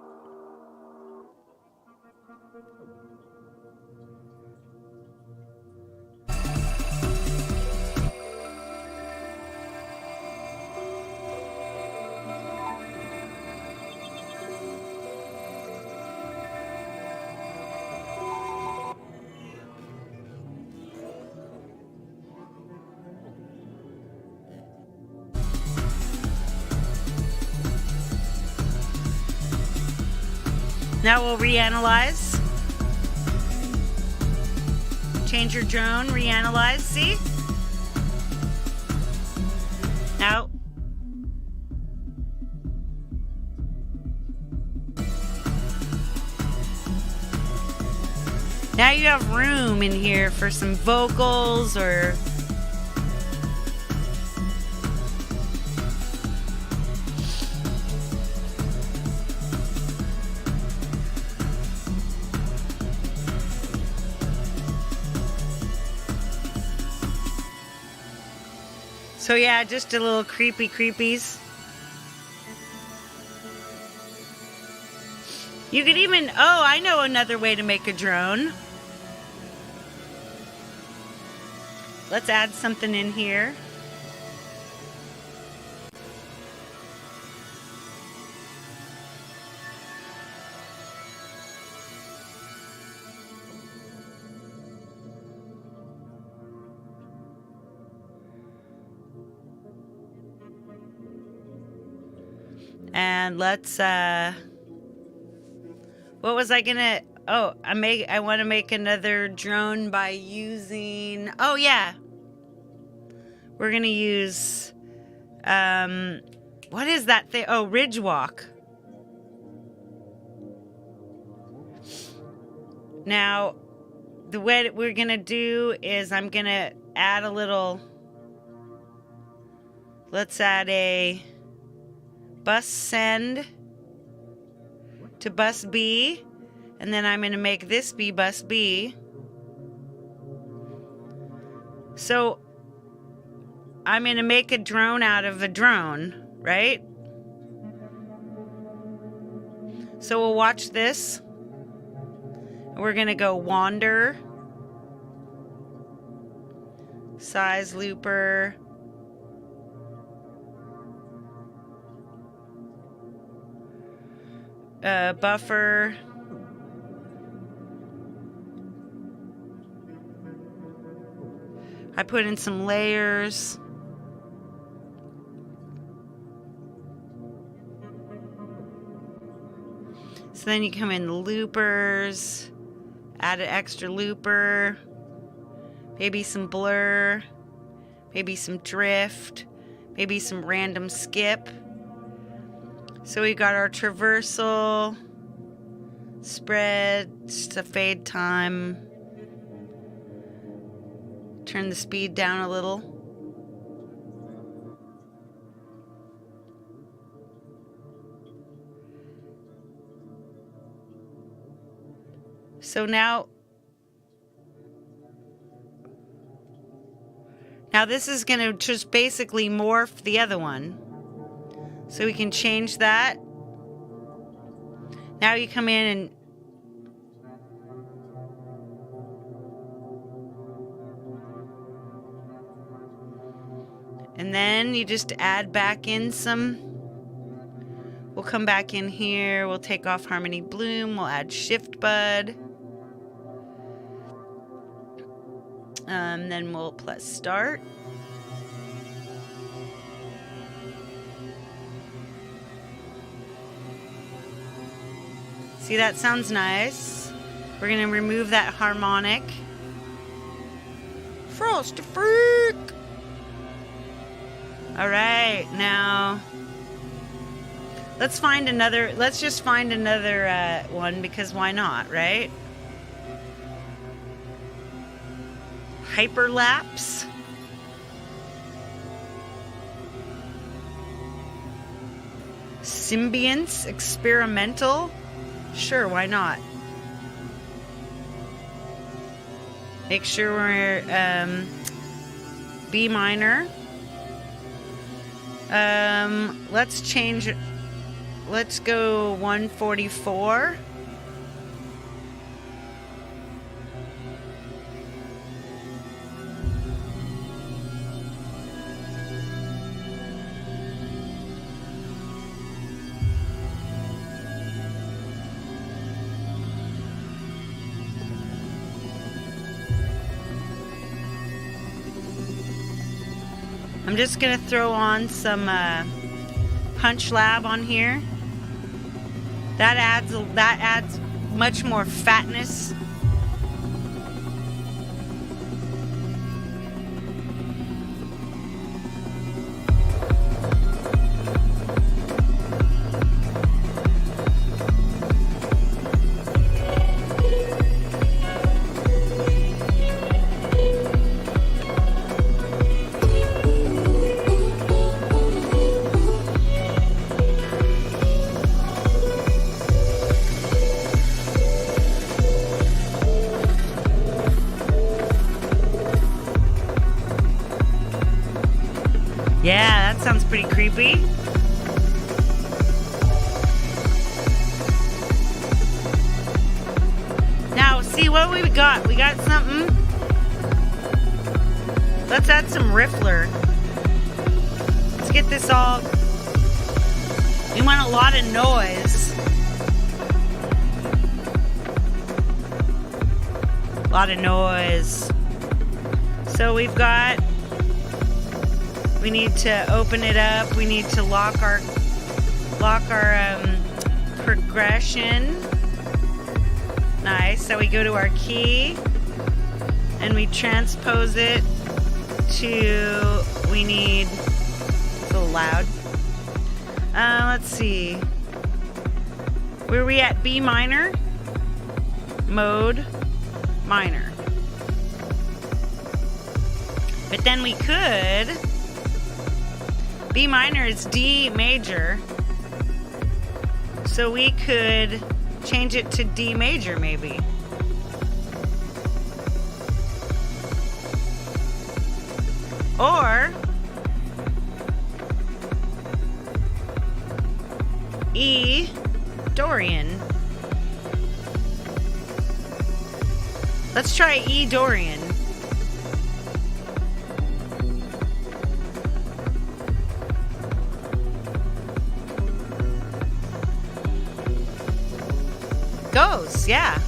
Now we'll reanalyze. Change your drone, reanalyze, see? Now. Now you have room in here for some vocals or... So yeah, just a little creepies. You could even, oh, I know another way to make a drone. Let's add something in here. And let's, what was I gonna, oh, I want to make another drone by using, oh yeah. We're gonna use, what is that thing? Oh, Ridge Walk. Now, the way that we're gonna do is I'm gonna add a little, let's add a bus send to bus B, and then I'm going to make this be bus B. So I'm going to make a drone out of a drone, right? So we'll watch this. We're going to go wander, size looper, buffer, I put in some layers. So then you come in the loopers, add an extra looper, maybe some blur, maybe some drift, maybe some random skip. So we got our traversal, spread, just a fade time. Turn the speed down a little. So now this is going to just basically morph the other one. So we can change that. Now you come in and then you just add back in some. We'll come back in here. We'll take off Harmony Bloom. We'll add Shift Bud. Then we'll press start. See, that sounds nice. We're going to remove that harmonic. Frosty Freak! Alright, now let's just find another one, because why not, right? Hyperlapse. Symbionts, experimental. Sure, why not? Make sure we're B minor. Let's change it. Let's go 144. I'm just gonna throw on some Punch Lab on here. That adds much more fatness. Yeah, that sounds pretty creepy. Now, see what we got. We got something. Let's add some riffler. Let's get this all. We want a lot of noise. A lot of noise. So we've got. We need to open it up. We need to lock our progression. Nice. So we go to our key and we transpose it to. We need. It's a little loud. Let's see. Where are we at? B minor. Mode minor. But then we could. B minor is D major, so we could change it to D major maybe. Or E Dorian. Let's try E Dorian. Goes, yeah.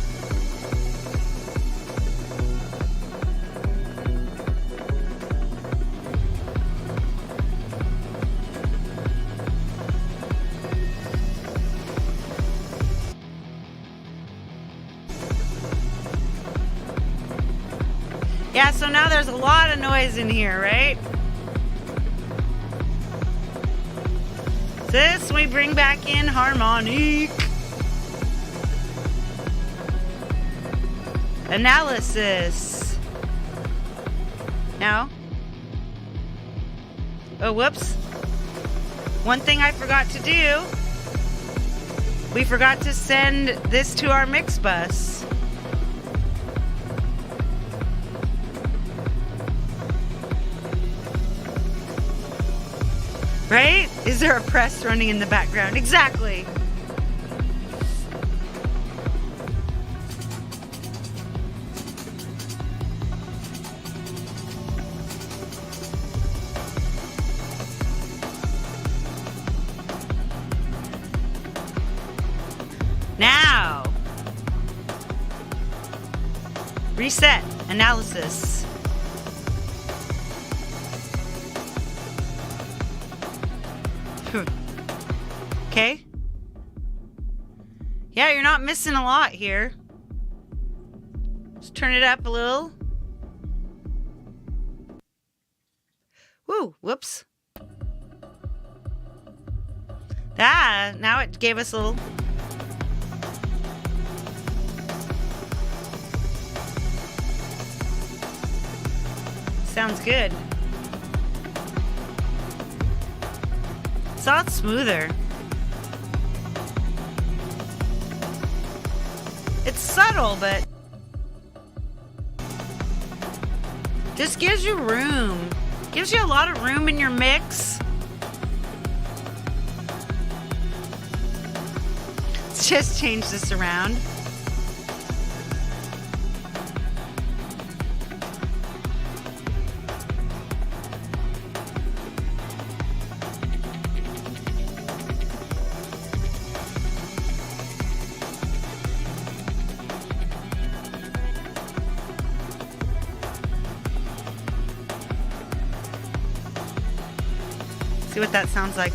Yeah, so now there's a lot of noise in here, right? This we bring back in harmonic. Analysis. Now. Oh, whoops. One thing I forgot to do. We forgot to send this to our mix bus. Right? Is there a press running in the background? Exactly. Now, reset, analysis. Okay. Yeah, you're not missing a lot here. Let's turn it up a little. Woo, whoops. Ah, now it gave us a little. Sounds good. It's a lot smoother. It's subtle, but just gives you room. Gives you a lot of room in your mix. Let's just change this around. See what that sounds like.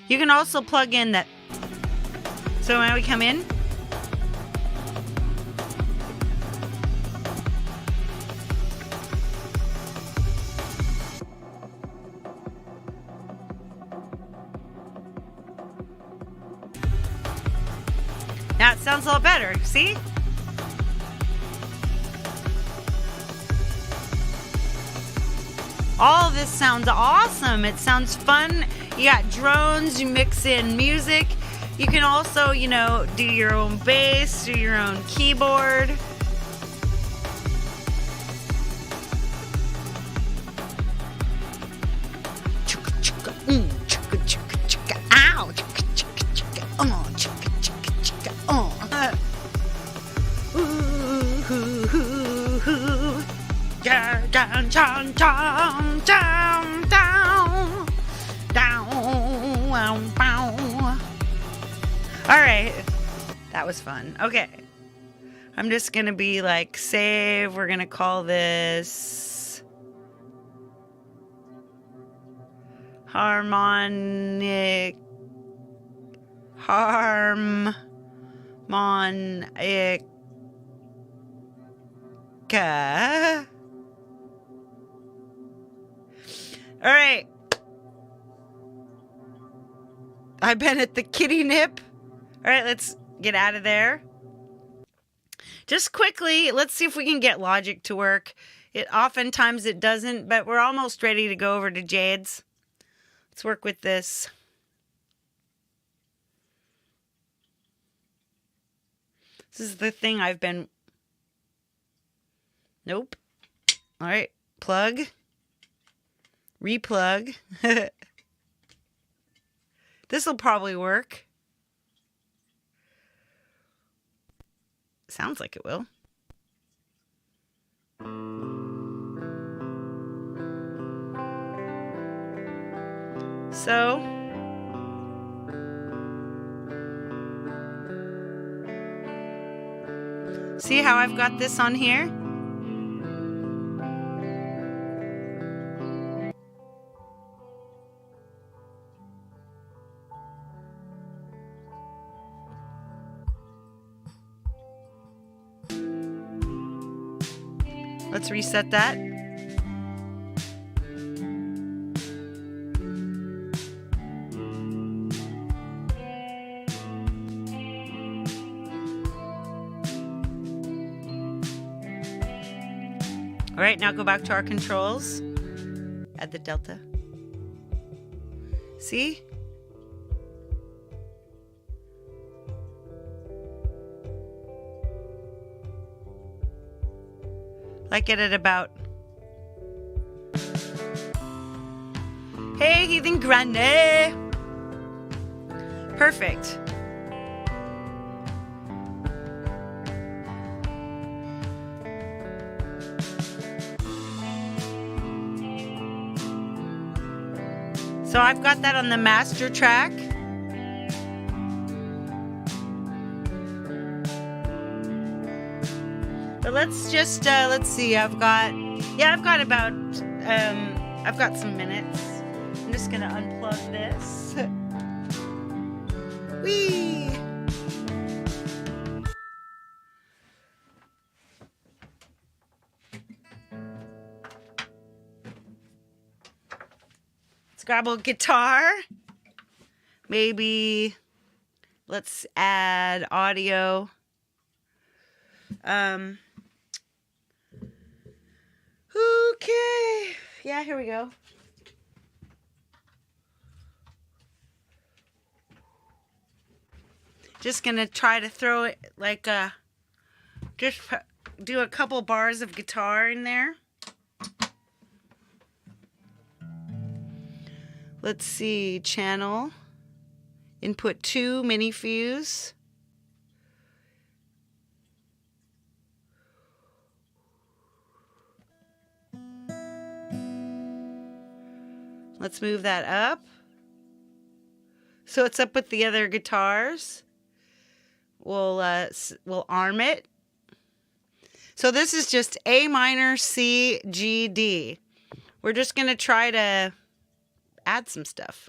You can also plug in that. So when we come in, now it sounds a lot better. See? All of this sounds awesome. It sounds fun. You got drones, you mix in music. You can also, you know, do your own bass, do your own keyboard. Chugga chugga, chugga chugga chugga, ow, chugga chugga chugga, chugga chugga chugga, ooh, hoo, hoo, hoo. Down, down, down, down, down, down, down, down. All right, that was fun. Okay, I'm just gonna be like, save. We're gonna call this harmonic. All right. I've been at the kitty nip. All right, let's get out of there. Just quickly, let's see if we can get Logic to work. Oftentimes it doesn't, but we're almost ready to go over to Jade's. Let's work with this. This is the thing I've been... Nope. All right, plug. Replug. This will probably work. Sounds like it will. So, see how I've got this on here? Let's reset that. All right, now go back to our controls. Add the delta. See? Like it at about. Hey, Heathen Grande. Perfect. So I've got that on the master track. But let's just, let's see, I've got about, I've got some minutes. I'm just gonna unplug this. Whee! Let's grab a guitar. Maybe let's add audio. Okay. Yeah, here we go. Just gonna try to throw it like just do a couple bars of guitar in there. Let's see, channel, input 2, mini fuse. Let's move that up. So it's up with the other guitars. We'll arm it. So this is just A minor, C, G, D. We're just going to try to add some stuff.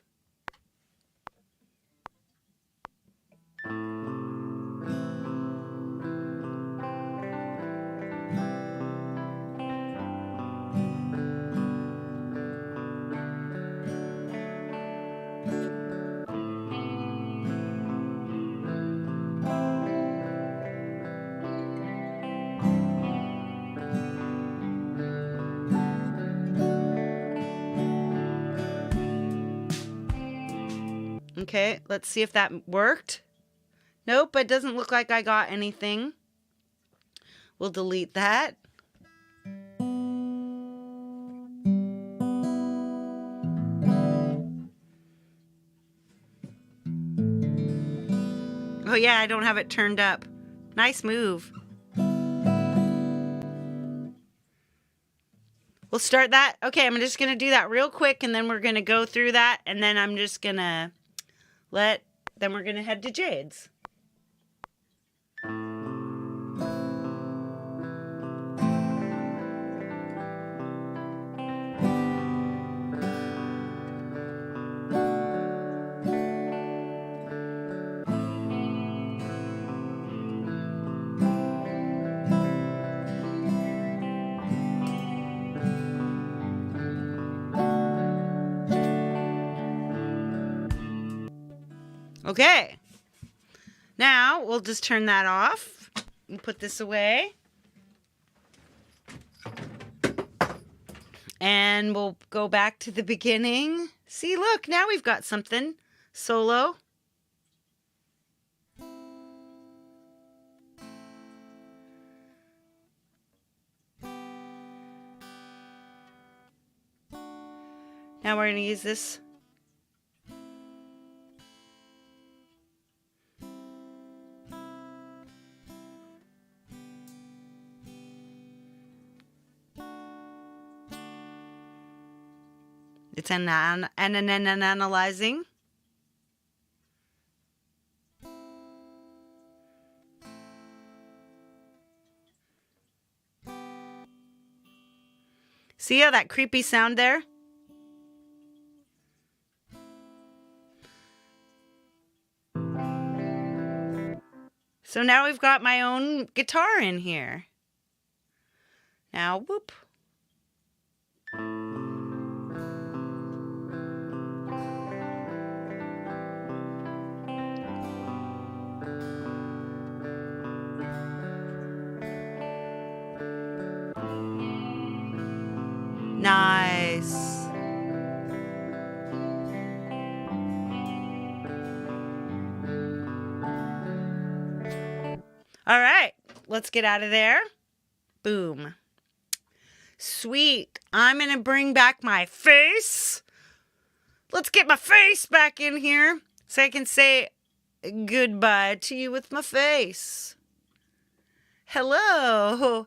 Okay, let's see if that worked. Nope, it doesn't look like I got anything. We'll delete that. Oh yeah, I don't have it turned up. Nice move. We'll start that. Okay, I'm just going to do that real quick, and then we're going to go through that, and then I'm just going to then we're going to head to Jade's. Okay, now we'll just turn that off and put this away. And we'll go back to the beginning. See, look, now we've got something solo. Now we're going to use this. It's analyzing. See how that creepy sound there? So now we've got my own guitar in here. Now, whoop. Nice. All right, let's get out of there. Boom. Sweet. I'm going to bring back my face. Let's get my face back in here so I can say goodbye to you with my face. Hello.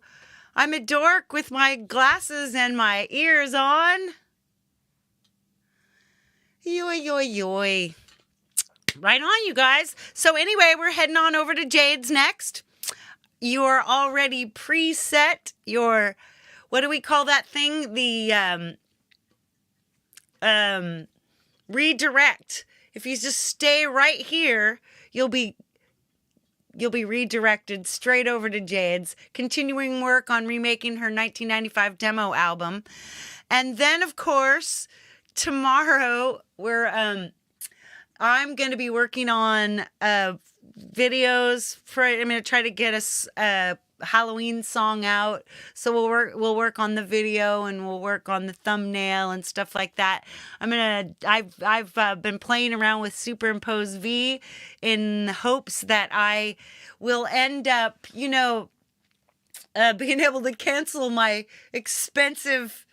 I'm a dork with my glasses and my ears on. Yoy, yoy, yoy. Right on, you guys. So anyway, we're heading on over to Jade's next. You're already preset your, what do we call that thing? The redirect. If you just stay right here, you'll be redirected straight over to Jade's, continuing work on remaking her 1995 demo album. And then, of course, tomorrow I'm going to be working on videos for. I'm going to try to get a Halloween song out. So we'll work on the video and we'll work on the thumbnail and stuff like that. I've been playing around with Superimpose V in hopes that I will end up, being able to cancel my expensive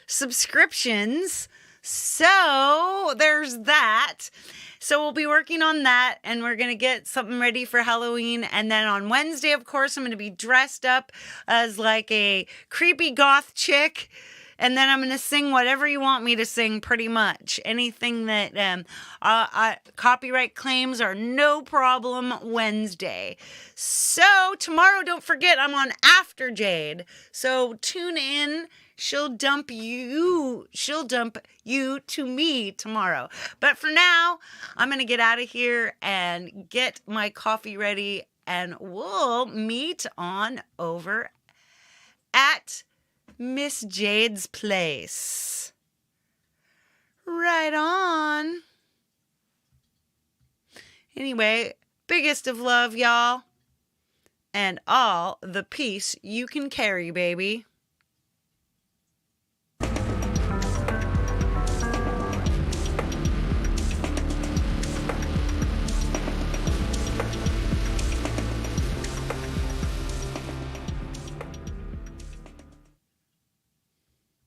subscriptions. So there's that. So we'll be working on that, and we're going to get something ready for Halloween. And then on Wednesday, of course, I'm going to be dressed up as like a creepy goth chick. And then I'm going to sing whatever you want me to sing, pretty much. Anything that copyright claims are no problem Wednesday. So tomorrow, don't forget, I'm on After Jade. So tune in. She'll dump you to me tomorrow. But for now, I'm going to get out of here and get my coffee ready, and we'll meet on over at Miss Jade's place. Right on. Anyway, biggest of love, y'all. And all the peace you can carry, baby.